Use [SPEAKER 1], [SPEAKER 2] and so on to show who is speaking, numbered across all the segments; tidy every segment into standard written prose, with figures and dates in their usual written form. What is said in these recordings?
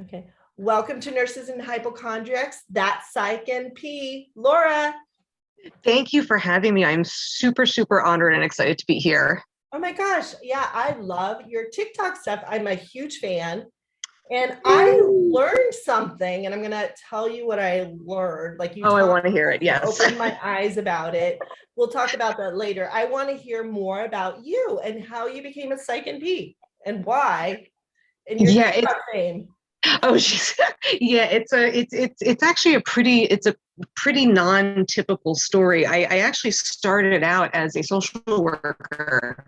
[SPEAKER 1] Okay. Welcome to Nurses and Hypochondriacs. That's Psych and P. Laura.
[SPEAKER 2] Thank you for having me. I'm super, super honored and excited to be here.
[SPEAKER 1] Oh my gosh. Yeah, I love your TikTok stuff. I'm a huge fan. And I learned something, and I'm going to tell you what I learned. Like
[SPEAKER 2] I want to hear it. Yes.
[SPEAKER 1] Open my eyes about it. We'll talk about that later. I want to hear more about you and how you became a Psych and P and why in your TikTok fame.
[SPEAKER 2] Oh, yeah, it's actually a pretty non-typical story. I actually started out as a social worker.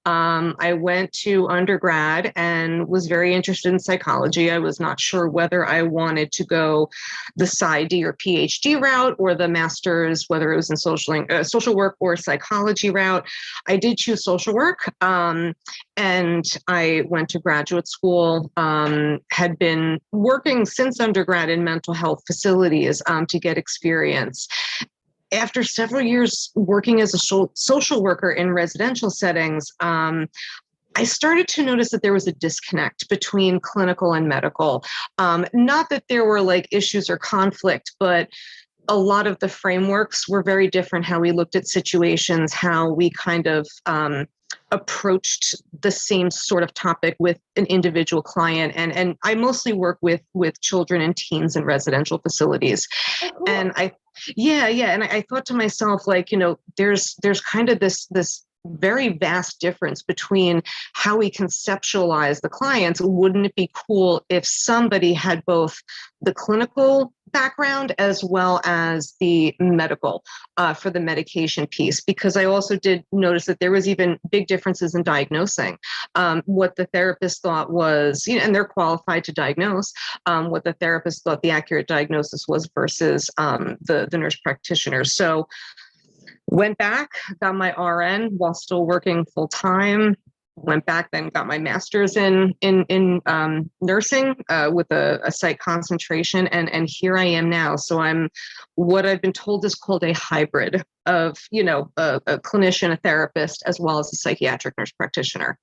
[SPEAKER 2] I went to undergrad and was very interested in psychology. I was not sure whether I wanted to go the PsyD or PhD route or the master's, whether it was in social work or psychology route. I did choose social work, and I went to graduate school, had been working since undergrad in mental health facilities to get experience. After several years working as a social worker in residential settings, I started to notice that there was a disconnect between clinical and medical. Not that there were like issues or conflict, but a lot of the frameworks were very different, how we looked at situations, how we kind of approached the same sort of topic with an individual client. And I mostly work with children and teens in residential facilities.
[SPEAKER 1] Oh, cool.
[SPEAKER 2] And and I thought to myself, like, there's kind of this very vast difference between how we conceptualize the clients. Wouldn't it be cool if somebody had both the clinical background as well as the medical for the medication piece? Because I also did notice that there was even big differences in diagnosing. What the therapist thought was, and they're qualified to diagnose, what the therapist thought the accurate diagnosis was versus the nurse practitioner. So went back, got my RN while still working full time. Went back, then got my master's in nursing with a psych concentration, and here I am now. So I'm what I've been told is called a hybrid of a clinician, a therapist, as well as a psychiatric nurse practitioner.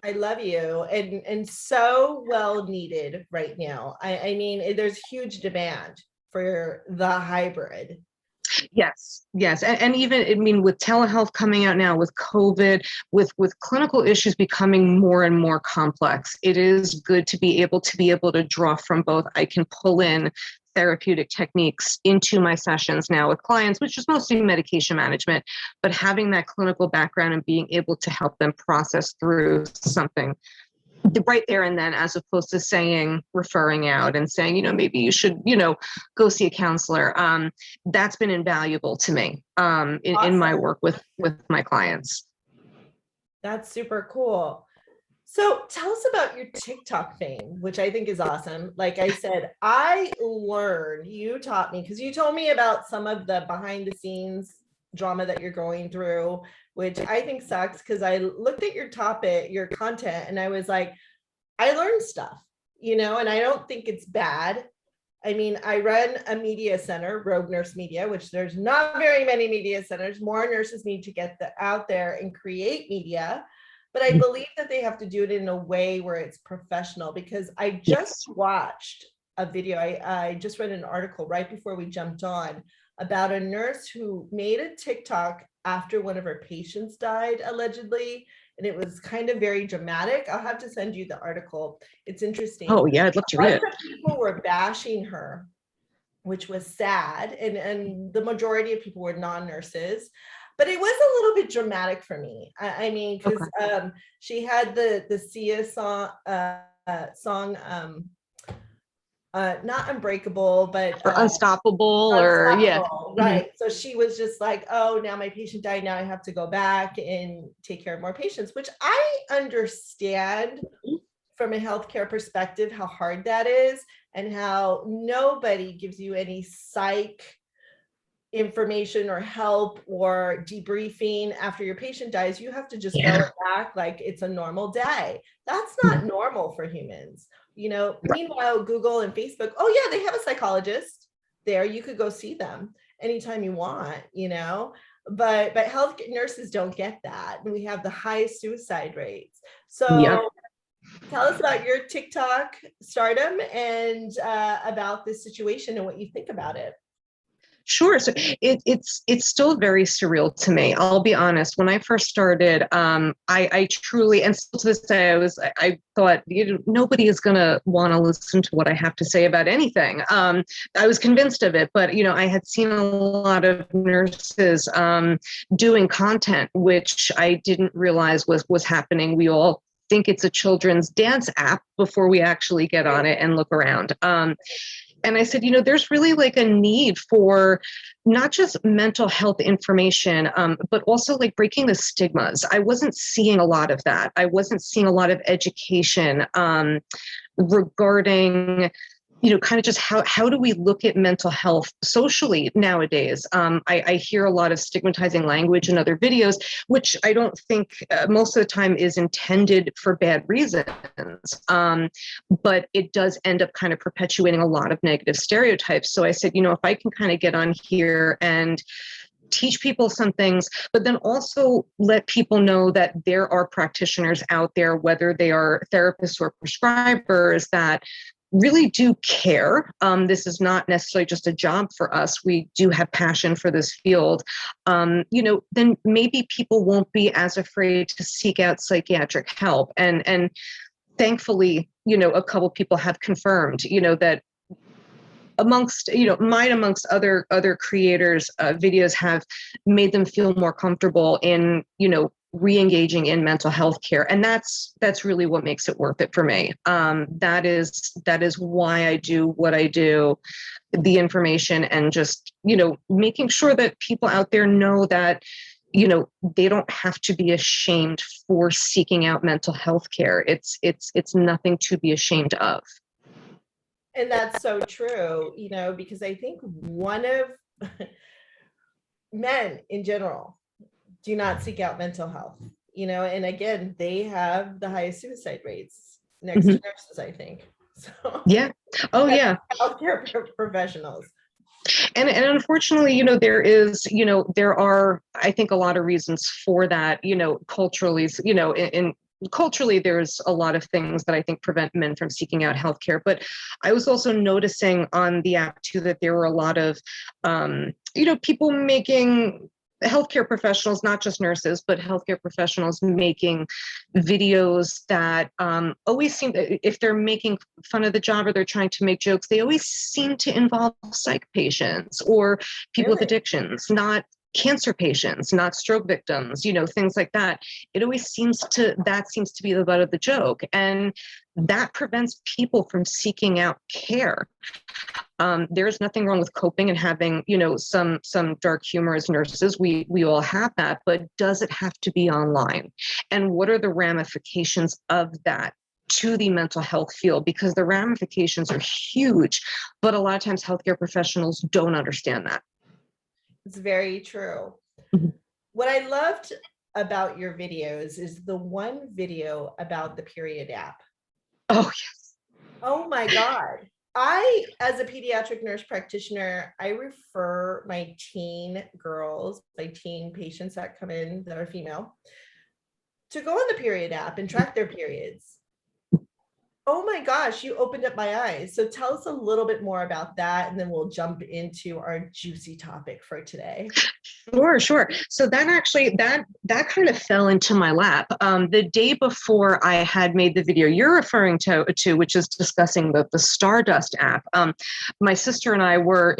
[SPEAKER 1] I love you, and so well needed right now. I mean, there's huge demand for the hybrid.
[SPEAKER 2] Yes. And even, I mean, with telehealth coming out now, with COVID, with clinical issues becoming more and more complex, it is good to be able to draw from both. I can pull in therapeutic techniques into my sessions now with clients, which is mostly medication management, but having that clinical background and being able to help them process through something right there and then, as opposed to referring out and saying, maybe you should, go see a counselor. That's been invaluable to me
[SPEAKER 1] Awesome.
[SPEAKER 2] in my work with my clients.
[SPEAKER 1] That's super cool. So tell us about your TikTok fame, which I think is awesome. Like I said, you taught me, because you told me about some of the behind the scenes drama that you're going through, which I think sucks, because I looked at your content, and I was like, I learned stuff, and I don't think it's bad. I mean, I run a media center, Rogue Nurse Media, which there's not very many media centers. More nurses need to get out there and create media. But I believe that they have to do it in a way where it's professional, because I just watched a video. I just read an article right before we jumped on about a nurse who made a TikTok after one of her patients died, allegedly. And it was kind of very dramatic. I'll have to send you the article. It's interesting.
[SPEAKER 2] Oh, yeah, I'd love to read it.
[SPEAKER 1] People were bashing her, which was sad. And the majority of people were non-nurses. But it was a little bit dramatic for me. I mean, because she had the Sia song, not Unbreakable, but
[SPEAKER 2] Unstoppable,
[SPEAKER 1] right. So she was just like, oh, now my patient died, now I have to go back and take care of more patients, which I understand from a healthcare perspective how hard that is, and how nobody gives you any psych information or help or debriefing after your patient dies. You have to just go back like it's a normal day. That's not normal for humans. Meanwhile, Google and Facebook, oh yeah, they have a psychologist there. You could go see them anytime you want, but health nurses don't get that. And we have the highest suicide rates. So Tell us about your TikTok stardom and about this situation and what you think about it.
[SPEAKER 2] Sure. So it's still very surreal to me. I'll be honest. When I first started, I truly, and still to this day, I thought, nobody is going to want to listen to what I have to say about anything. I was convinced of it, but I had seen a lot of nurses doing content, which I didn't realize was happening. We all think it's a children's dance app before we actually get on it and look around. And I said, there's really like a need for not just mental health information, but also like breaking the stigmas. I wasn't seeing a lot of that. I wasn't seeing a lot of education regarding kind of just how do we look at mental health socially nowadays? I hear a lot of stigmatizing language in other videos, which I don't think most of the time is intended for bad reasons. But it does end up kind of perpetuating a lot of negative stereotypes. So I said, if I can kind of get on here and teach people some things, but then also let people know that there are practitioners out there, whether they are therapists or prescribers, that really do care. This is not necessarily just a job for us. We do have passion for this field. Then maybe people won't be as afraid to seek out psychiatric help. And thankfully, a couple people have confirmed, that amongst other creators, videos have made them feel more comfortable in, re-engaging in mental health care. And that's really what makes it worth it for me. That is why I do what I do, the information, and just, making sure that people out there know that, they don't have to be ashamed for seeking out mental health care. It's nothing to be ashamed of.
[SPEAKER 1] And that's so true, because I think one of men in general do not seek out mental health, and again, they have the highest suicide rates next to nurses, I think. So
[SPEAKER 2] yeah. Oh yeah.
[SPEAKER 1] Healthcare professionals.
[SPEAKER 2] And unfortunately, there are, I think, a lot of reasons for that, culturally, culturally, there's a lot of things that I think prevent men from seeking out healthcare. But I was also noticing on the app too that there were a lot of, people making healthcare professionals, not just nurses, but healthcare professionals making videos that always seem, if they're making fun of the job or they're trying to make jokes, they always seem to involve psych patients or people with addictions, not cancer patients, not stroke victims, things like that. It always seems to be the butt of the joke. And that prevents people from seeking out care. There's nothing wrong with coping and having, some dark humor as nurses. We all have that, but does it have to be online? And what are the ramifications of that to the mental health field? Because the ramifications are huge, but a lot of times healthcare professionals don't understand that.
[SPEAKER 1] It's very true. What I loved about your videos is the one video about the period app.
[SPEAKER 2] Oh, yes.
[SPEAKER 1] Oh my God. I, as a pediatric nurse practitioner, I refer my teen girls, my teen patients that come in that are female, to go on the period app and track their periods. Oh my gosh, you opened up my eyes. So tell us a little bit more about that, and then we'll jump into our juicy topic for today.
[SPEAKER 2] Sure. So that kind of fell into my lap. The day before I had made the video you're referring to, which is discussing the Stardust app. My sister and I were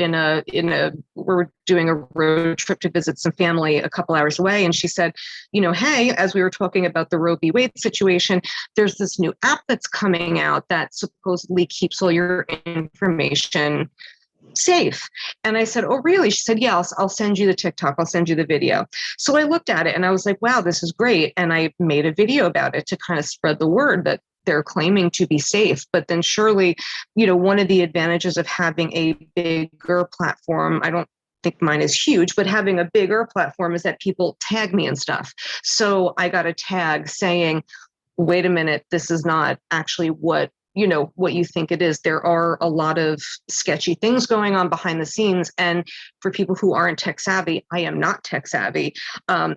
[SPEAKER 2] we're doing a road trip to visit some family a couple hours away, and she said, hey, as we were talking about the Roe v. Wade situation, there's this new app that's coming out that supposedly keeps all your information safe. And I said, oh, really? She said, yeah, I'll send you the TikTok. I'll send you the video. So I looked at it and I was like, wow, this is great. And I made a video about it to kind of spread the word that they're claiming to be safe. But then surely, one of the advantages of having a bigger platform, I don't think mine is huge, but having a bigger platform is that people tag me and stuff. So I got a tag saying, wait a minute, this is not actually what what you think it is. There are a lot of sketchy things going on behind the scenes. And for people who aren't tech savvy, I am not tech savvy.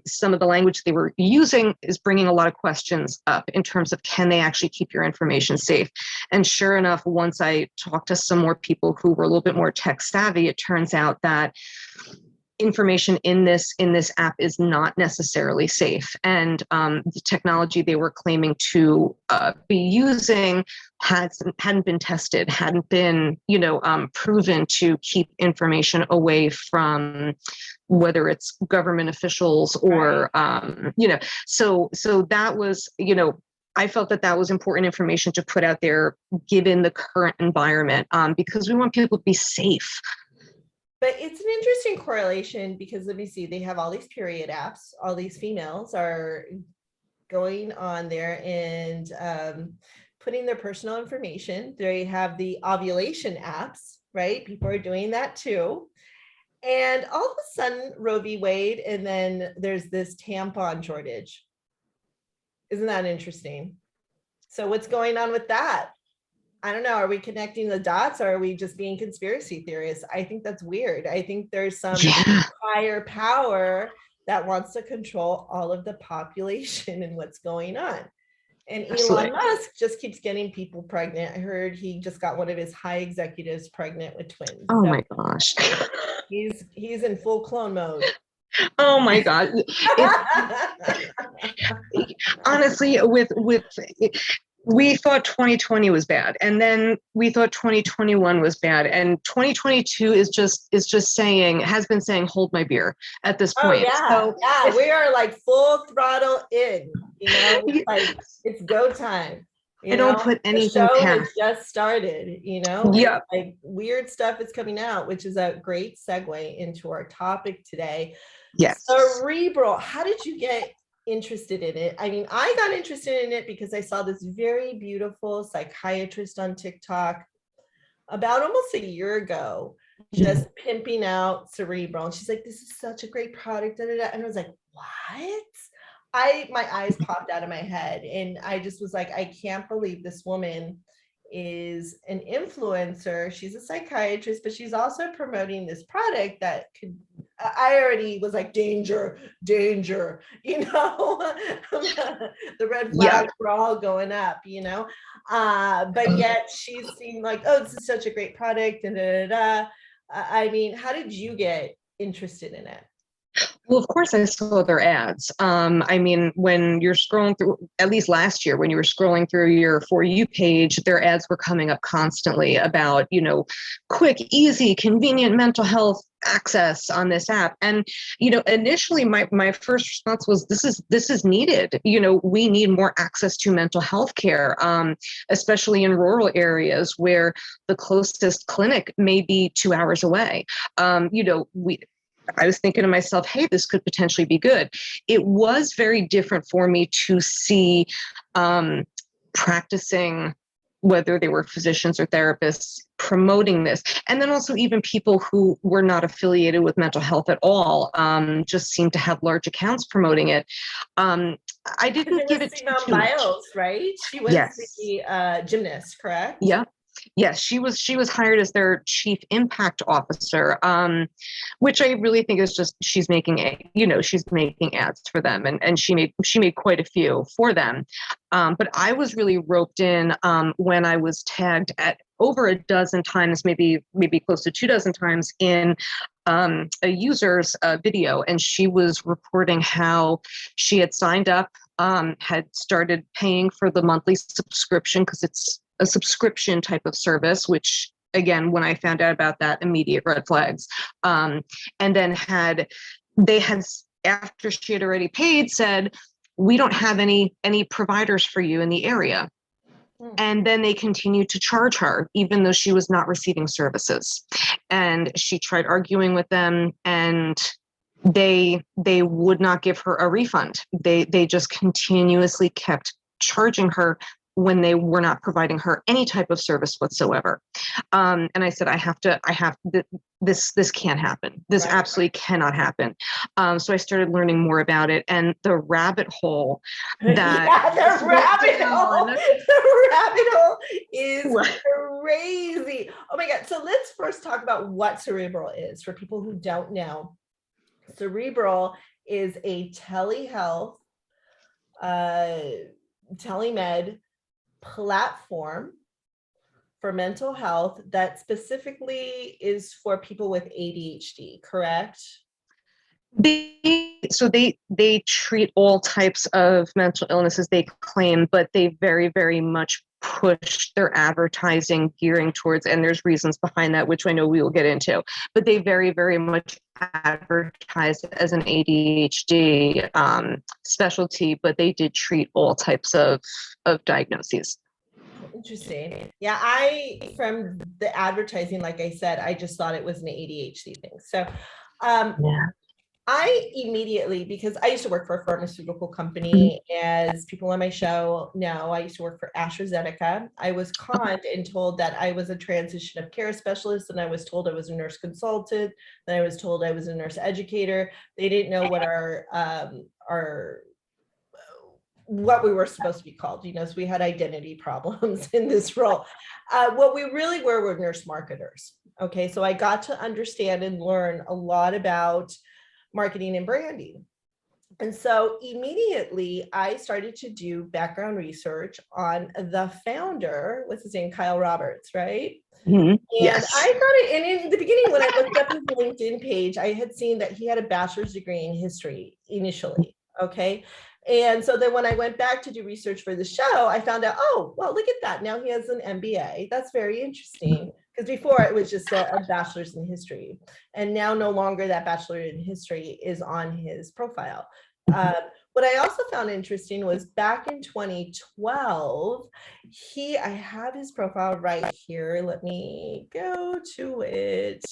[SPEAKER 2] Some of the language they were using is bringing a lot of questions up in terms of, can they actually keep your information safe? And sure enough, once I talked to some more people who were a little bit more tech savvy, it turns out that information in this app is not necessarily safe, and the technology they were claiming to be using hadn't been tested, hadn't been proven to keep information away from whether it's government officials or so that was I felt that was important information to put out there given the current environment, because we want people to be safe.
[SPEAKER 1] But it's an interesting correlation because let me see, they have all these period apps, all these females are going on there and putting their personal information. They have the ovulation apps, right? People are doing that too. And all of a sudden, Roe v. Wade, and then there's this tampon shortage. Isn't that interesting? So what's going on with that? I don't know. Are we connecting the dots, or are we just being conspiracy theorists? I think that's weird. I think there's some higher power that wants to control all of the population and what's going on. And Elon Musk just keeps getting people pregnant. I heard he just got one of his high executives pregnant with twins.
[SPEAKER 2] Oh my gosh.
[SPEAKER 1] He's in full clone mode.
[SPEAKER 2] Oh my God. Honestly, we thought 2020 was bad, and then we thought 2021 was bad, and 2022 has been saying hold my beer at this point.
[SPEAKER 1] Oh, yeah, we are like full throttle in, like it's go time.
[SPEAKER 2] I don't put anything
[SPEAKER 1] the show
[SPEAKER 2] past.
[SPEAKER 1] has just started,
[SPEAKER 2] Yeah,
[SPEAKER 1] like weird stuff is coming out, which is a great segue into our topic today.
[SPEAKER 2] Yes.
[SPEAKER 1] Cerebral. How did you get interested in it? I mean, I got interested in it because I saw this very beautiful psychiatrist on TikTok about almost a year ago, just pimping out Cerebral. And she's like, this is such a great product. Da, da, da. And I was like, what? My eyes popped out of my head. And I just was like, I can't believe this woman is an influencer. She's a psychiatrist, but she's also promoting this product that could, I already was like, danger, the red flags were all going up, but yet she seemed like, oh, this is such a great product. And I mean, how did you get interested in it?
[SPEAKER 2] Well, of course, I saw their ads. I mean, when you're scrolling through, at least last year, when you were scrolling through your For You page, their ads were coming up constantly about, quick, easy, convenient mental health access on this app. And, initially my first response was, this is needed. We need more access to mental health care, especially in rural areas where the closest clinic may be 2 hours away. I was thinking to myself, hey, this could potentially be good. It was very different for me to see practicing, whether they were physicians or therapists, promoting this. And then also even people who were not affiliated with mental health at all, just seemed to have large accounts promoting it. I didn't give it
[SPEAKER 1] Simone Biles, right? She was the gymnast, correct?
[SPEAKER 2] Yeah. Yes, she was hired as their chief impact officer, which I really think is just she's making ads for them, and she made quite a few for them. But I was really roped in when I was tagged at over a dozen times, maybe close to 24 times in a user's video, and she was reporting how she had signed up, had started paying for the monthly subscription because it's a subscription type of service, which again, when I found out about that, immediate red flags. And then after she had already paid, said, we don't have any providers for you in the area. And then they continued to charge her, even though she was not receiving services. And she tried arguing with them, and they would not give her a refund. They just continuously kept charging her when they were not providing her any type of service whatsoever. And I said, this can't happen. This
[SPEAKER 1] Right.
[SPEAKER 2] absolutely cannot happen. So I started learning more about it, and the rabbit hole that
[SPEAKER 1] Yeah, the rabbit hole. The rabbit hole is crazy. Oh my God. So let's first talk about what cerebral is for people who don't know. Cerebral is a telehealth, telemed platform for mental health that specifically is for people with ADHD, correct?
[SPEAKER 2] They treat all types of mental illnesses, they claim, but they very, very much push their advertising gearing towards, and there's reasons behind that, which I know we will get into, but they very, very much advertise as an ADHD specialty, but they did treat all types of diagnoses.
[SPEAKER 1] Interesting. Yeah, from the advertising, like I said, I just thought it was an ADHD thing. So
[SPEAKER 2] Yeah.
[SPEAKER 1] I immediately, because I used to work for a pharmaceutical company, as people on my show know, I used to work for AstraZeneca. I was conned and told that I was a transition of care specialist, and I was told I was a nurse consultant, then I was told I was a nurse educator. They didn't know what what we were supposed to be called, so we had identity problems in this role. What we really were nurse marketers. Okay, so I got to understand and learn a lot about marketing and branding. And so immediately I started to do background research on the founder, what's his name, Kyle Roberts, right?
[SPEAKER 2] Mm-hmm.
[SPEAKER 1] And
[SPEAKER 2] Yes.
[SPEAKER 1] I thought it, and in the beginning, when I looked up his LinkedIn page, I had seen that he had a bachelor's degree in history initially. Okay. And so then when I went back to do research for the show, I found out, oh, well, look at that. Now he has an MBA. That's very interesting. Because before it was just a bachelor's in history. And now no longer that bachelor in history is on his profile. What I also found interesting was back in 2012, I have his profile right here. Let me go to it.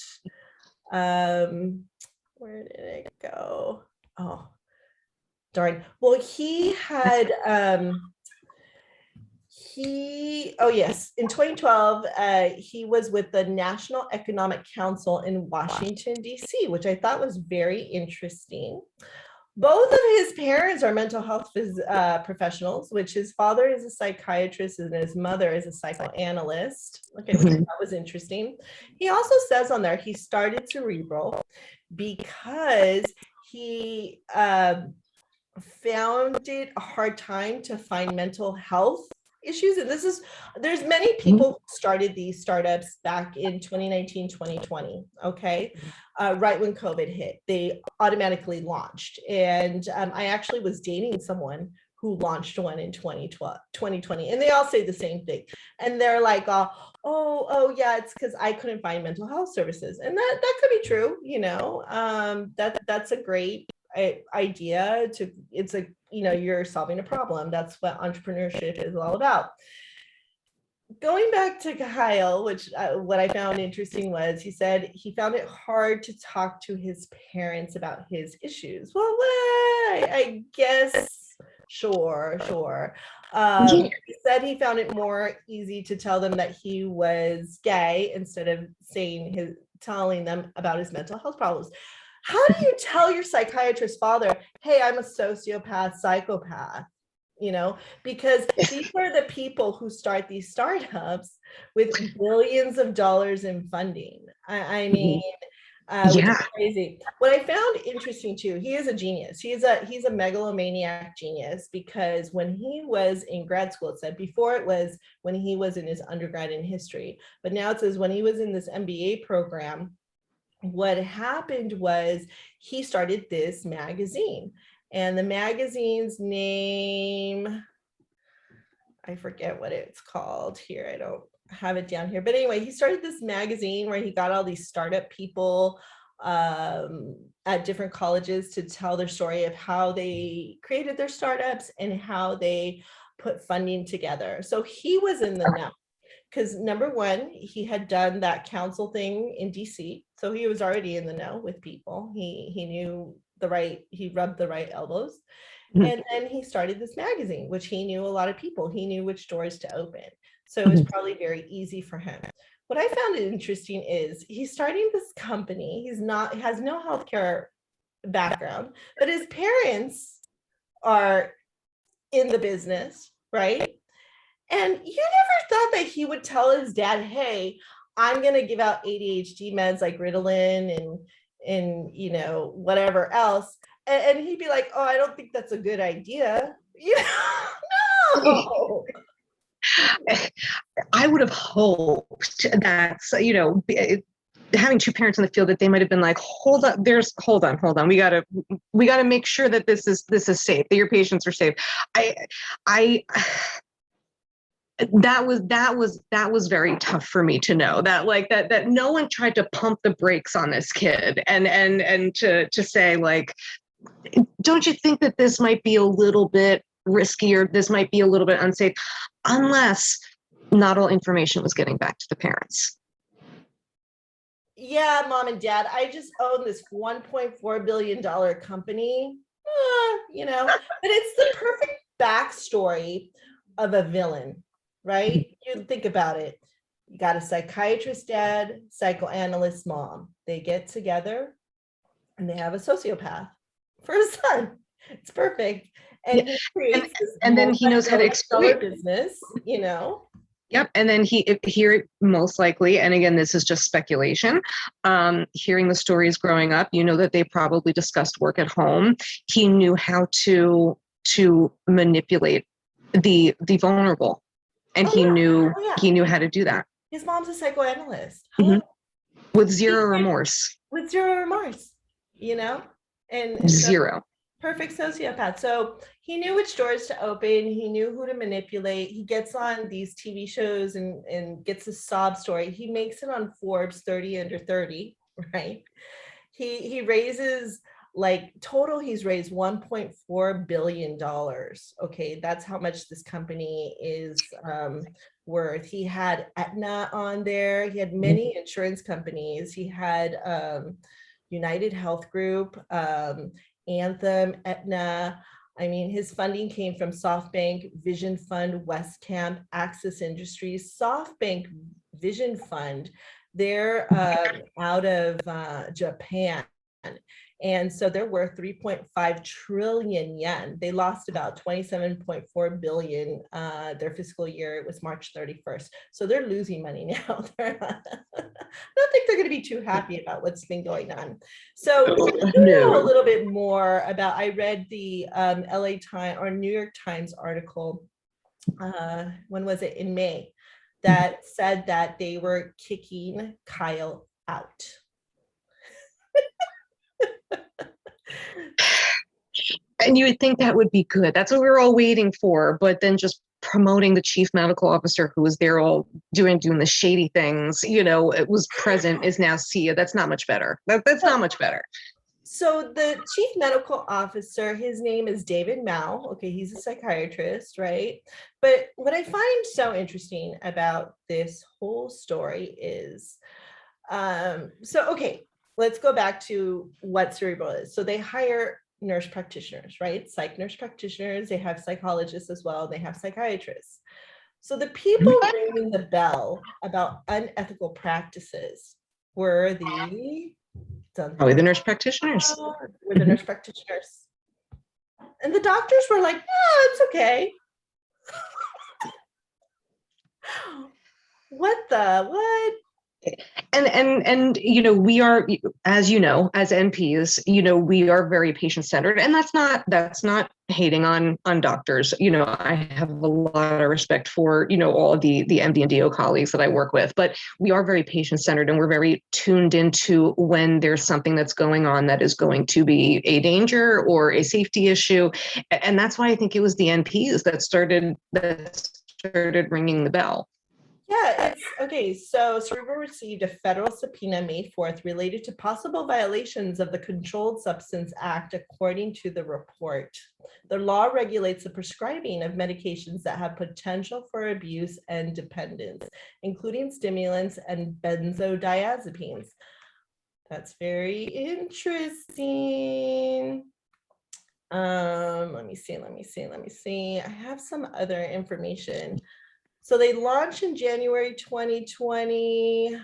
[SPEAKER 1] Where did it go? Oh, darn. Well, he had, oh yes, in 2012, he was with the National Economic Council in Washington, D.C., which I thought was very interesting. Both of his parents are mental health professionals, which his father is a psychiatrist and his mother is a psychoanalyst. Okay, which I thought was interesting. He also says on there he started Cerebral because he found it a hard time to find mental health issues. And there's many people who started these startups back in 2019, 2020. Okay. Right when COVID hit, they automatically launched. And I actually was dating someone who launched one in 2020. And they all say the same thing. And they're like, oh yeah, it's because I couldn't find mental health services. And that could be true. That's a great idea you're solving a problem. That's what entrepreneurship is all about. Going back to Kyle, which what I found interesting was he said he found it hard to talk to his parents about his issues. Well, I guess sure. He said he found it more easy to tell them that he was gay instead of telling them about his mental health problems. How do you tell your psychiatrist father, hey, I'm a sociopath, psychopath? Because these are the people who start these startups with billions of dollars in funding. I mean, which is crazy. What I found interesting too, he is a genius. He's a megalomaniac genius, because when he was in grad school, it said before it was when he was in his undergrad in history, but now it says when he was in this MBA program, what happened was he started this magazine, and the magazine's name, I forget what it's called here. I don't have it down here, but anyway, he started this magazine where he got all these startup people at different colleges to tell their story of how they created their startups and how they put funding together. So he was in the know. Because number one, he had done that council thing in DC. So he was already in the know with people. He knew he rubbed the right elbows.
[SPEAKER 2] Mhm.
[SPEAKER 1] And then he started this magazine, which he knew a lot of people. He knew which doors to open. So it was probably very easy for him. What I found interesting is he's starting this company. He has no healthcare background, but his parents are in the business, right? And you never thought that he would tell his dad, hey, I'm going to give out ADHD meds like Ritalin and whatever else. And he'd be like, oh, I don't think that's a good idea. No.
[SPEAKER 2] I would have hoped that, having two parents in the field, that they might have been like, hold on. We gotta make sure that this is safe, that your patients are safe. I that was very tough for me to know that, like, that no one tried to pump the brakes on this kid and to say, like, don't you think that this might be a little bit riskier, this might be a little bit unsafe, unless not all information was getting back to the parents.
[SPEAKER 1] Yeah, mom and dad, I just own this $1.4 billion company, but it's the perfect backstory of a villain, right? You think about it. You got a psychiatrist dad, psychoanalyst mom. They get together and they have a sociopath for a son. It's perfect. And he creates this
[SPEAKER 2] and then he knows how to exploit
[SPEAKER 1] business,
[SPEAKER 2] Yep. And then here, most likely, and again, this is just speculation, hearing the stories growing up, that they probably discussed work at home. He knew how to manipulate the vulnerable, and he knew how to do that.
[SPEAKER 1] His mom's a psychoanalyst.
[SPEAKER 2] Mm-hmm. With zero remorse.
[SPEAKER 1] With zero remorse, and
[SPEAKER 2] zero.
[SPEAKER 1] Perfect sociopath. So he knew which doors to open. He knew who to manipulate. He gets on these TV shows and gets a sob story. He makes it on Forbes 30 under 30, right? He raises, like, total, he's raised $1.4 billion. Okay, that's how much this company is worth. He had Aetna on there. He had many insurance companies. He had United Health Group, Anthem, Aetna. I mean, his funding came from SoftBank, Vision Fund, Westcamp, Axis Industries. SoftBank Vision Fund, they're out of Japan. And so they're worth 3.5 trillion yen. They lost about 27.4 billion their fiscal year. It was March 31st. So they're losing money now. I don't think they're going to be too happy about what's been going on. So you know a little bit more about, I read the LA Times or New York Times article, when was it, in May, that said that they were kicking Kyle out.
[SPEAKER 2] And you would think that would be good. That's what we were all waiting for. But then just promoting the chief medical officer who was there all doing the shady things, it was present, is now CEO. That's not much better. That's not much better.
[SPEAKER 1] So the chief medical officer, his name is David Mao. Okay, he's a psychiatrist, right? But what I find so interesting about this whole story is, okay, let's go back to what cerebral is. So they hire nurse practitioners, right? Psych nurse practitioners. They have psychologists as well. They have psychiatrists. So the people ringing the bell about unethical practices were the
[SPEAKER 2] nurse practitioners.
[SPEAKER 1] Were the nurse practitioners. And the doctors were like, oh, it's okay. What?
[SPEAKER 2] And we are, as as NPs, we are very patient-centered, and that's not hating on doctors. I have a lot of respect for all of the MD and DO colleagues that I work with, but we are very patient-centered, and we're very tuned into when there's something that's going on that is going to be a danger or a safety issue, and that's why I think it was the NPs that started ringing the bell.
[SPEAKER 1] Yeah, it's okay. So Cerebral received a federal subpoena May 4th related to possible violations of the Controlled Substance Act, according to the report. The law regulates the prescribing of medications that have potential for abuse and dependence, including stimulants and benzodiazepines. That's very interesting. Let me see. I have some other information. So they launched in January 2020.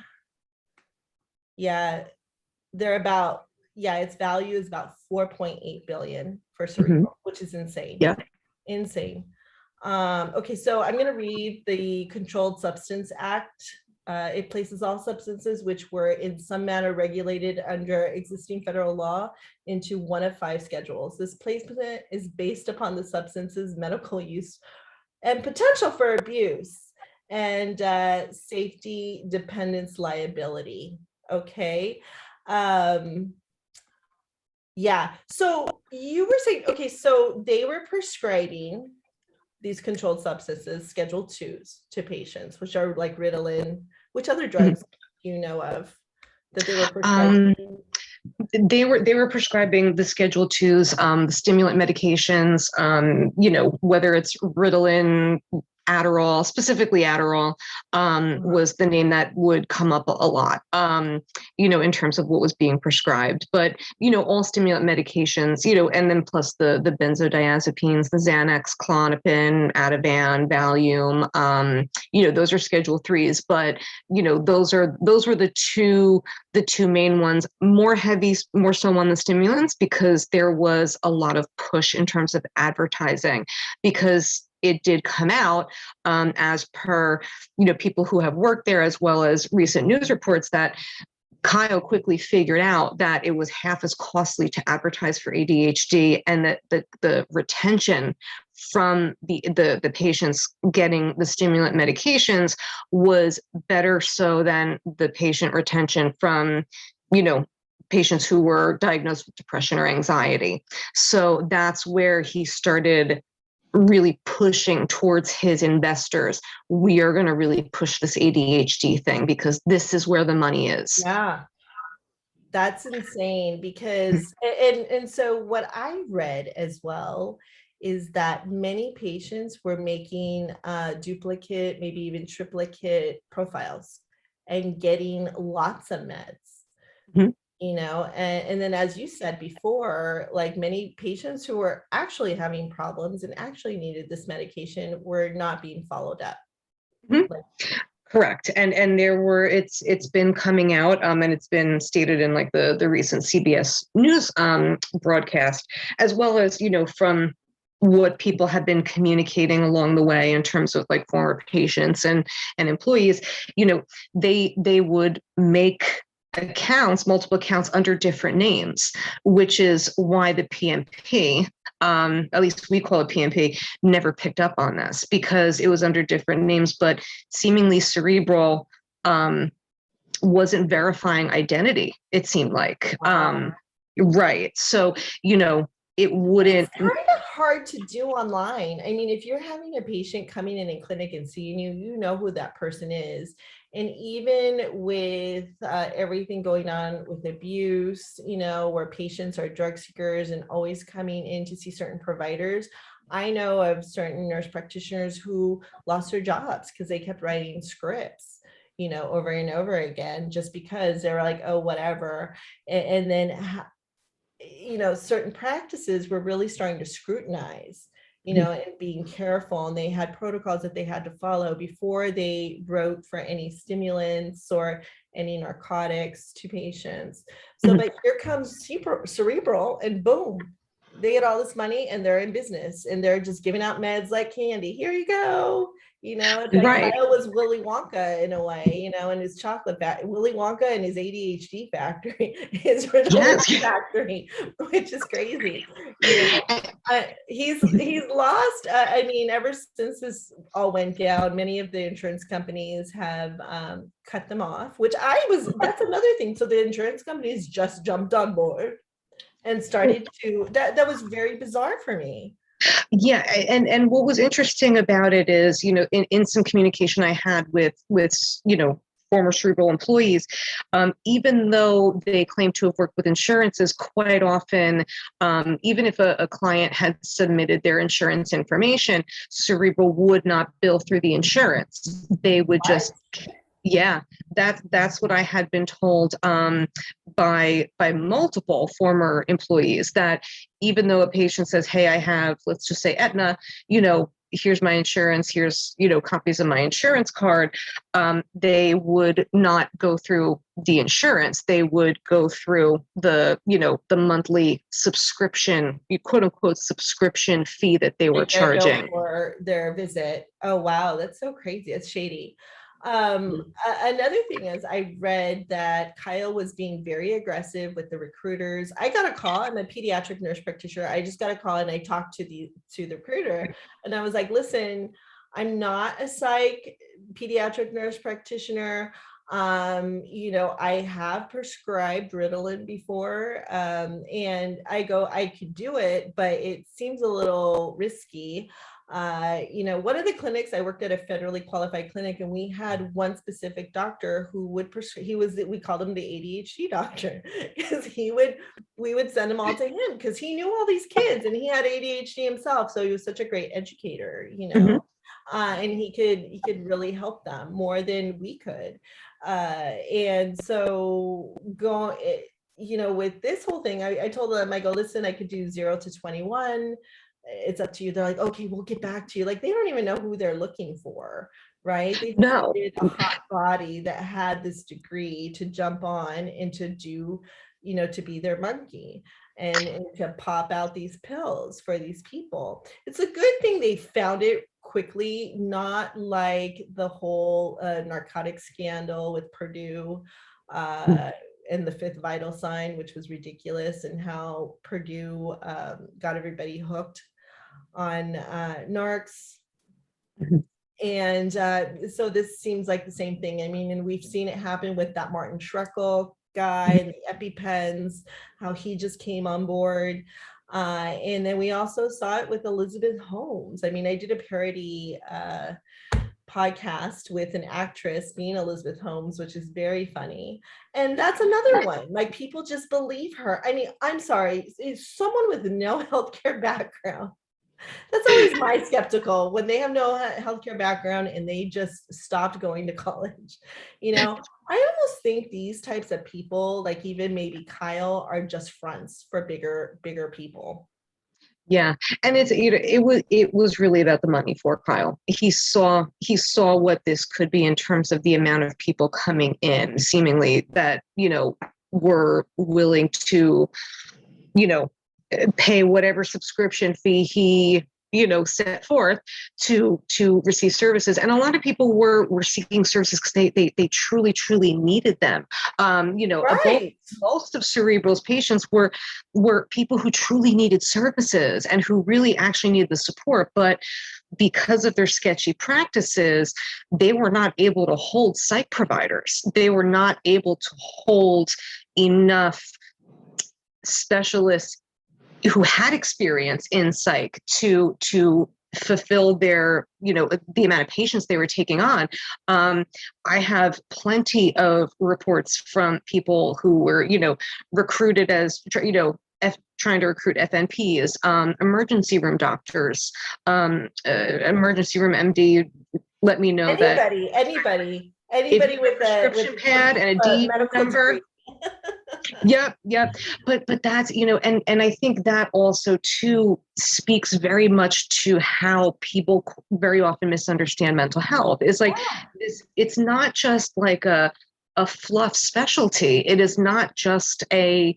[SPEAKER 1] Yeah, they're about, its value is about 4.8 billion for cerebral, which is insane.
[SPEAKER 2] Yeah.
[SPEAKER 1] Insane. Okay, so I'm going to read the Controlled Substance Act. It places all substances which were in some manner regulated under existing federal law into one of 5 schedules. This placement is based upon the substance's medical use and potential for abuse and safety, dependence, liability. Okay. Yeah. So you were saying, okay, so they were prescribing these controlled substances, Schedule 2s, to patients, which are like Ritalin. Which other drugs do you know of that they were prescribing?
[SPEAKER 2] They were prescribing the Schedule 2s, the stimulant medications, whether it's Ritalin, Adderall, specifically Adderall, was the name that would come up a lot, in terms of what was being prescribed. But, all stimulant medications, and then plus the benzodiazepines, the Xanax, Klonopin, Ativan, Valium, those are Schedule 3s. But, those were the two main ones, more so on the stimulants, because there was a lot of push in terms of advertising, because it did come out, as per, people who have worked there, as well as recent news reports, that Kyle quickly figured out that it was half as costly to advertise for ADHD, and that the retention from the patients getting the stimulant medications was better so than the patient retention from, patients who were diagnosed with depression or anxiety. So that's where he started really pushing towards his investors. We are going to really push this ADHD thing because this is where the money is.
[SPEAKER 1] Yeah, that's insane, because and so what I read as well is that many patients were making duplicate, maybe even triplicate profiles and getting lots of meds. And then, as you said before, like, many patients who were actually having problems and actually needed this medication were not being followed up.
[SPEAKER 2] Correct. And it's been coming out, and it's been stated in like the recent CBS News broadcast, as well as, from what people have been communicating along the way in terms of like former patients and employees. They would make multiple accounts under different names, which is why the PMP, at least we call it PMP, never picked up on this, because it was under different names, but seemingly Cerebral wasn't verifying identity, it seemed like. Right. So, it wouldn't.
[SPEAKER 1] It's kind of hard to do online. I mean, if you're having a patient coming in clinic and seeing you, you know who that person is. And even with everything going on with abuse, where patients are drug seekers and always coming in to see certain providers, I know of certain nurse practitioners who lost their jobs because they kept writing scripts, over and over again, just because they were like, oh, whatever. And then, certain practices were really starting to scrutinize, and being careful, and they had protocols that they had to follow before they wrote for any stimulants or any narcotics to patients. So, but here comes Cerebral, and boom, they get all this money and they're in business and they're just giving out meds like candy. Here you go. It's like
[SPEAKER 2] Right.
[SPEAKER 1] Kyle was Willy Wonka in a way, and his chocolate factory, Willy Wonka and his ADHD factory, his Ritalin factory, which is crazy. He's lost. I mean, ever since this all went down, many of the insurance companies have cut them off, that's another thing. So the insurance companies just jumped on board and started to, that was very bizarre for me.
[SPEAKER 2] Yeah, and what was interesting about it is, in some communication I had with former Cerebral employees, even though they claim to have worked with insurances, quite often, even if a client had submitted their insurance information, Cerebral would not bill through the insurance. They would just Yeah, that's what I had been told by multiple former employees, that even though a patient says, "Hey, I have, let's just say Aetna, here's my insurance, here's copies of my insurance card," they would not go through the insurance. They would go through the monthly subscription, quote unquote, subscription fee that they were
[SPEAKER 1] Like their bill
[SPEAKER 2] charging.
[SPEAKER 1] for their visit. Oh wow, that's so crazy. It's shady. Another thing is I read that Kyle was being very aggressive with the recruiters. I got a call. I'm a pediatric nurse practitioner. I just got a call and I talked to the recruiter and I was like, listen, I'm not a psych pediatric nurse practitioner. I have prescribed Ritalin before. And I could do it, but it seems a little risky. One of the clinics, I worked at a federally qualified clinic, and we had one specific doctor who would we called him the ADHD doctor because we would send them all to him because he knew all these kids and he had ADHD himself. So he was such a great educator,
[SPEAKER 2] Mhm.
[SPEAKER 1] and he could really help them more than we could. And so with this whole thing, I told them, I go, listen, I could do 0 to 21. It's up to you. They're like, okay, we'll get back to you. Like, they don't even know who they're looking for, right? They just
[SPEAKER 2] No.
[SPEAKER 1] needed a hot body that had this degree to jump on and to do, to be their monkey and to pop out these pills for these people. It's a good thing they found it quickly, not like the whole narcotic scandal with Purdue and the fifth vital sign, which was ridiculous, and how Purdue got everybody hooked on narcs.
[SPEAKER 2] Mhm.
[SPEAKER 1] And so this seems like the same thing. I mean, and we've seen it happen with that Martin Schreckle guy and the EpiPens, how he just came on board. And then we also saw it with Elizabeth Holmes. I mean, I did a parody podcast with an actress being Elizabeth Holmes, which is very funny. And that's another one. Like, people just believe her. I mean, I'm sorry, is someone with no healthcare background. That's always my skeptical when they have no healthcare background and they just stopped going to college. I almost think these types of people, like even maybe Kyle, are just fronts for bigger people.
[SPEAKER 2] Yeah, and it was really about the money for Kyle. He saw what this could be in terms of the amount of people coming in, seemingly, that were willing to you know pay whatever subscription fee he set forth to receive services. And a lot of people were seeking services because they truly needed them.
[SPEAKER 1] Right.
[SPEAKER 2] Most of Cerebral's patients were people who truly needed services and who really actually needed the support, but because of their sketchy practices, they were not able to hold psych providers. They were not able to hold enough specialists who had experience in psych to fulfill their the amount of patients they were taking on. I have plenty of reports from people who were recruited as trying to recruit FNPs, emergency room doctors, emergency room MD. Let me know that
[SPEAKER 1] Anybody
[SPEAKER 2] with a prescription pad and a D number.
[SPEAKER 1] degree.
[SPEAKER 2] Yep. But that's, and I think that also too speaks very much to how people very often misunderstand mental health. It's like it's not just like a fluff specialty. It is not just a,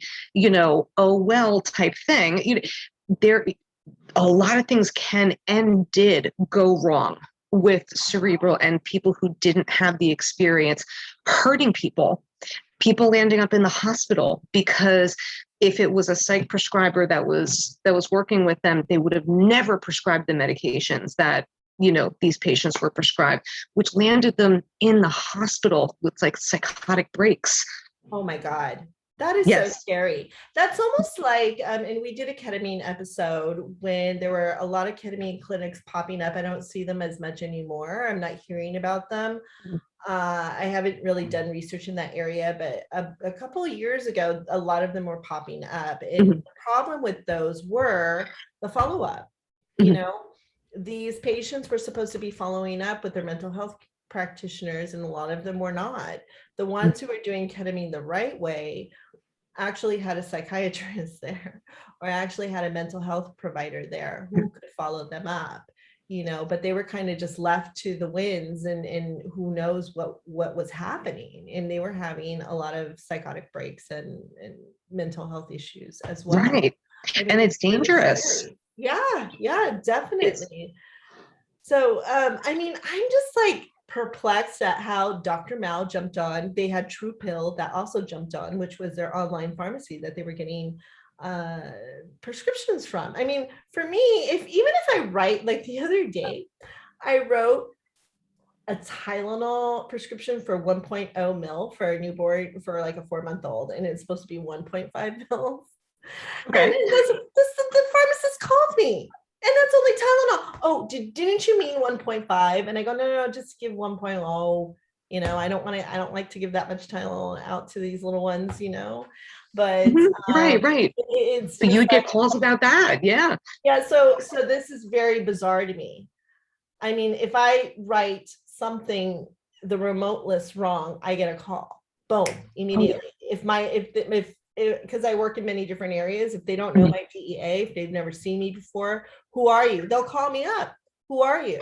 [SPEAKER 2] oh well type thing. There a lot of things can and did go wrong with Cerebral, and people who didn't have the experience hurting people landing up in the hospital, because if it was a psych prescriber that was working with them, they would have never prescribed the medications that these patients were prescribed, which landed them in the hospital with like psychotic breaks.
[SPEAKER 1] Oh my God. That is so
[SPEAKER 2] Yes.
[SPEAKER 1] scary. That's almost like, and we did a ketamine episode when there were a lot of ketamine clinics popping up. I don't see them as much anymore. I'm not hearing about them. I haven't really done research in that area, but a couple of years ago, a lot of them were popping up. And the problem with those were the follow-up. These patients were supposed to be following up with their mental health practitioners, and a lot of them were not. The ones who were doing ketamine the right way actually had a psychiatrist there, or actually had a mental health provider there who could follow them up, but they were kind of just left to the winds, and who knows what was happening. And they were having a lot of psychotic breaks and mental health issues as well.
[SPEAKER 2] Right. And it's dangerous.
[SPEAKER 1] Really, yeah, definitely. So, I mean, I'm just like perplexed at how Dr. Mao jumped on. They had True Pill that also jumped on, which was their online pharmacy that they were getting prescriptions from. I mean, for me, even if I write, like the other day, I wrote a Tylenol prescription for 1.0 mil for a newborn, for like a 4-month-old, and it's supposed to be 1.5 mils. Okay. And the pharmacist called me, and that's only Tylenol. Oh, didn't you mean 1.5? And I go, no, just give 1.0. I don't like to give that much Tylenol out to these little ones, but
[SPEAKER 2] right.
[SPEAKER 1] It's
[SPEAKER 2] so you would get calls about that. Yeah.
[SPEAKER 1] So this is very bizarre to me. I mean, if I write something, the remote list wrong, I get a call, boom, immediately. If because I work in many different areas, if they don't know my DEA, if they've never seen me before, who are you? They'll call me up. Who are you?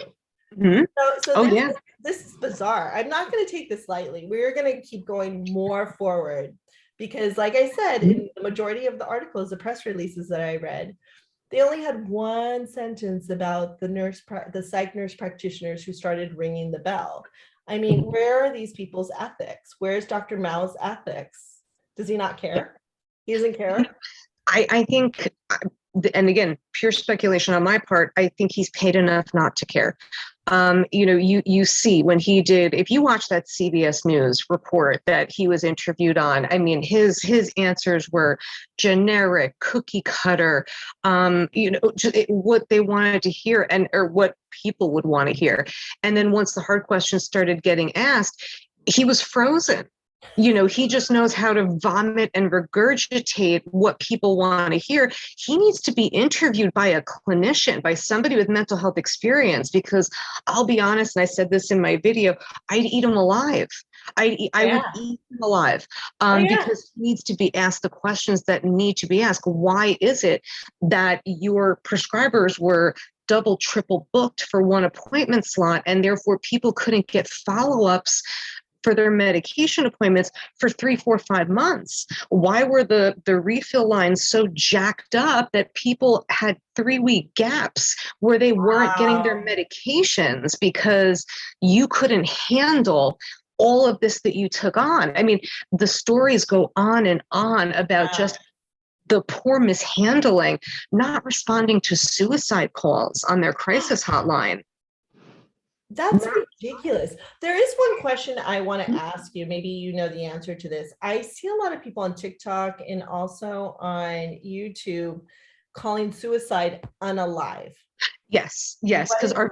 [SPEAKER 1] This is bizarre. I'm not going to take this lightly. We're going to keep going more forward, because like I said, in the majority of the articles, the press releases that I read, they only had one sentence about the psych nurse practitioners who started ringing the bell. I mean, where are these people's ethics? Where's Dr. Mao's ethics? Does he not care? He doesn't care?
[SPEAKER 2] I think, and again, pure speculation on my part, I think he's paid enough not to care. You see when he did, if you watch that CBS News report that he was interviewed on, I mean, his answers were generic, cookie cutter, what they wanted to hear, or what people would want to hear. And then once the hard questions started getting asked, he was frozen. He just knows how to vomit and regurgitate what people want to hear. He needs to be interviewed by a clinician, by somebody with mental health experience, because I'll be honest, and I said this in my video, I'd eat him alive. I would eat him alive, because he needs to be asked the questions that need to be asked. Why is it that your prescribers were double, triple booked for one appointment slot, and therefore people couldn't get follow-ups for their medication appointments for 3, 4, 5 months? Why were the refill lines so jacked up that people had 3-week gaps where they weren't getting their medications because you couldn't handle all of this that you took on? I mean, the stories go on and on about just the poor mishandling, not responding to suicide calls on their crisis hotline.
[SPEAKER 1] That's ridiculous. There is one question I want to ask you. Maybe you know the answer to this. I see a lot of people on TikTok and also on YouTube calling suicide unalive.
[SPEAKER 2] Yes, because our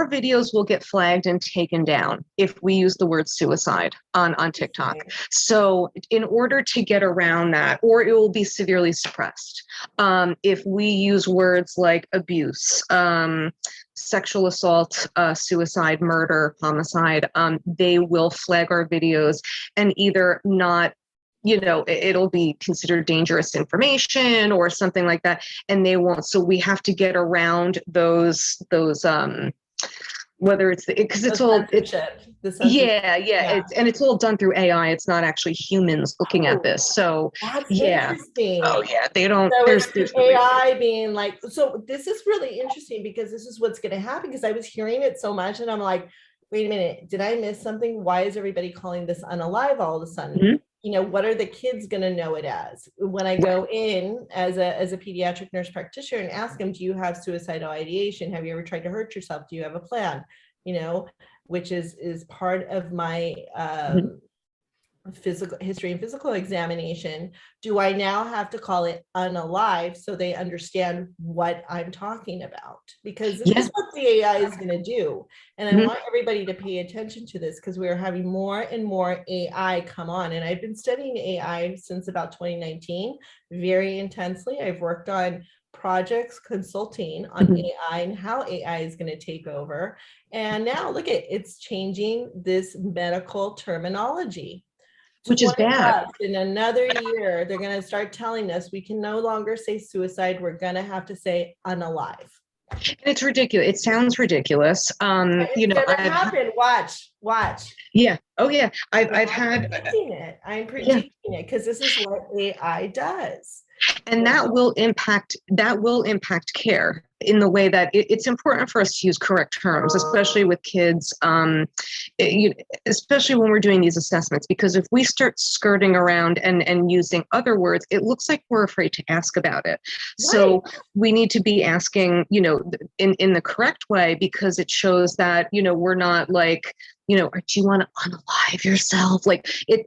[SPEAKER 2] videos will get flagged and taken down if we use the word suicide on TikTok. So in order to get around that, or it will be severely suppressed, if we use words like abuse, sexual assault, suicide, murder, homicide, they will flag our videos and either not, it'll be considered dangerous information or something like that, and they won't. So we have to get around those whether it's because it's all it's it's all done through AI. It's not actually humans looking at this. So
[SPEAKER 1] that's interesting.
[SPEAKER 2] They don't.
[SPEAKER 1] So there's AI being like, so this is really interesting, because this is what's going to happen, because I was hearing it so much and I'm like, wait a minute, did I miss something? Why is everybody calling this unalive all of a sudden? What are the kids going to know it as? When I go in as a pediatric nurse practitioner and ask them, do you have suicidal ideation? Have you ever tried to hurt yourself? Do you have a plan? Which is part of my physical history and physical examination. Do I now have to call it unalive so they understand what I'm talking about? Because this is what the AI is going to do. And I want everybody to pay attention to this, because we are having more and more AI come on. And I've been studying AI since about 2019, very intensely. I've worked on projects consulting on
[SPEAKER 2] Mhm.
[SPEAKER 1] AI and how AI is going to take over. And now look at it's changing this medical terminology.
[SPEAKER 2] Which is
[SPEAKER 1] 20
[SPEAKER 2] bad.
[SPEAKER 1] plus in another year, they're going to start telling us we can no longer say suicide. We're going to have to say unalive.
[SPEAKER 2] And it's ridiculous. It sounds ridiculous.
[SPEAKER 1] It's going to happen. Watch.
[SPEAKER 2] Yeah. Oh yeah. I've
[SPEAKER 1] I'm
[SPEAKER 2] had,
[SPEAKER 1] predicting it. I'm
[SPEAKER 2] yeah.
[SPEAKER 1] predicting it because this is what AI does.
[SPEAKER 2] And that will impact care in the way that it's important for us to use correct terms, especially with kids, especially when we're doing these assessments, because if we start skirting around and using other words, it looks like we're afraid to ask about it. So we need to be asking, in the correct way, because it shows that, we're not like, do you want to unalive yourself? Like it,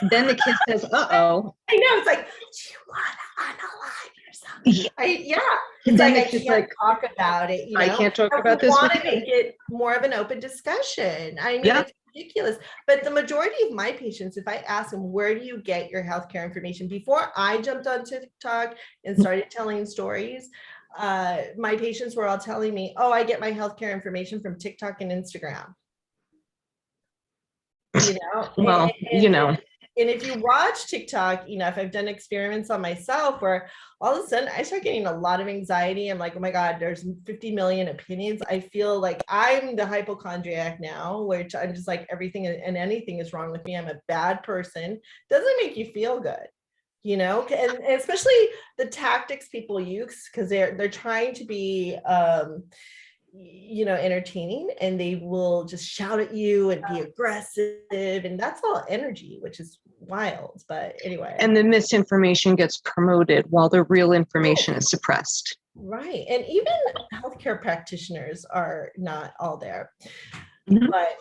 [SPEAKER 2] then the kid says, uh-oh.
[SPEAKER 1] I know, it's like, do you want to unalive yourself?
[SPEAKER 2] Yeah.
[SPEAKER 1] It's like, I can't talk about it,
[SPEAKER 2] I can't talk about this.
[SPEAKER 1] I want to make it more of an open discussion. I mean, it's ridiculous. But the majority of my patients, if I ask them, where do you get your healthcare information? Before I jumped on TikTok and started telling stories, my patients were all telling me, oh, I get my healthcare information from TikTok and Instagram.
[SPEAKER 2] Well,
[SPEAKER 1] And if you watch TikTok enough, I've done experiments on myself where all of a sudden I start getting a lot of anxiety. I'm like, oh my God, there's 50 million opinions. I feel like I'm the hypochondriac now, which I'm just like everything and anything is wrong with me. I'm a bad person. Doesn't make you feel good, and especially the tactics people use because they're trying to be entertaining, and they will just shout at you and be aggressive, and that's all energy, which is wild. But anyway,
[SPEAKER 2] and the misinformation gets promoted while the real information is suppressed.
[SPEAKER 1] Right. And even healthcare practitioners are not all there.
[SPEAKER 2] Mm-hmm.
[SPEAKER 1] But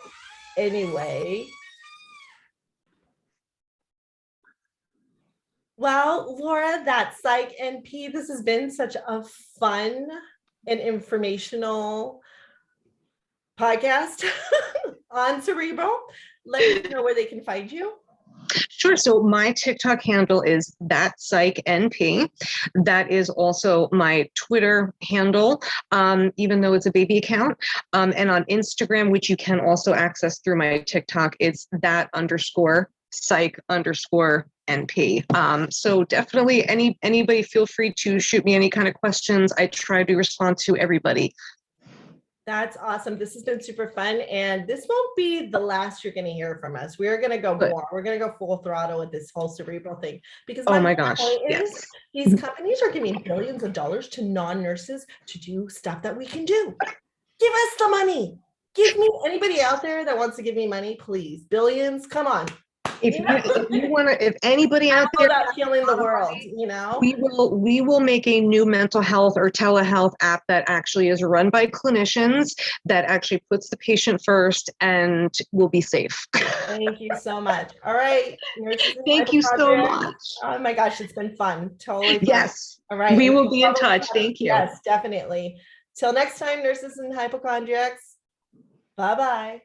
[SPEAKER 1] anyway, well, Laura, that's Psych NP. This has been such a fun and informational podcast on Cerebral. Let me know where they can find you.
[SPEAKER 2] Sure. So my TikTok handle is thatpsychnp. That is also my Twitter handle, even though it's a baby account. And on Instagram, which you can also access through my TikTok, it's that_psych_NP. So definitely anybody feel free to shoot me any kind of questions. I try to respond to everybody.
[SPEAKER 1] That's awesome. This has been super fun. And this won't be the last you're going to hear from us. We're going to go more. We're going to go full throttle with this whole Cerebral thing. Because my point is, these companies are giving billions of dollars to non-nurses to do stuff that we can do. Give us the money. Give me anybody out there that wants to give me money, please. Billions, come on.
[SPEAKER 2] If you want to, if anybody out there
[SPEAKER 1] about healing the world,
[SPEAKER 2] we will make a new mental health or telehealth app that actually is run by clinicians, that actually puts the patient first and will be safe.
[SPEAKER 1] Thank you so much. All right.
[SPEAKER 2] Thank you so much.
[SPEAKER 1] Oh my gosh, it's been fun. Totally fun.
[SPEAKER 2] Yes.
[SPEAKER 1] All right.
[SPEAKER 2] We will be in touch. Thank you.
[SPEAKER 1] Yes, definitely. Till next time, nurses and hypochondriacs. Bye-bye.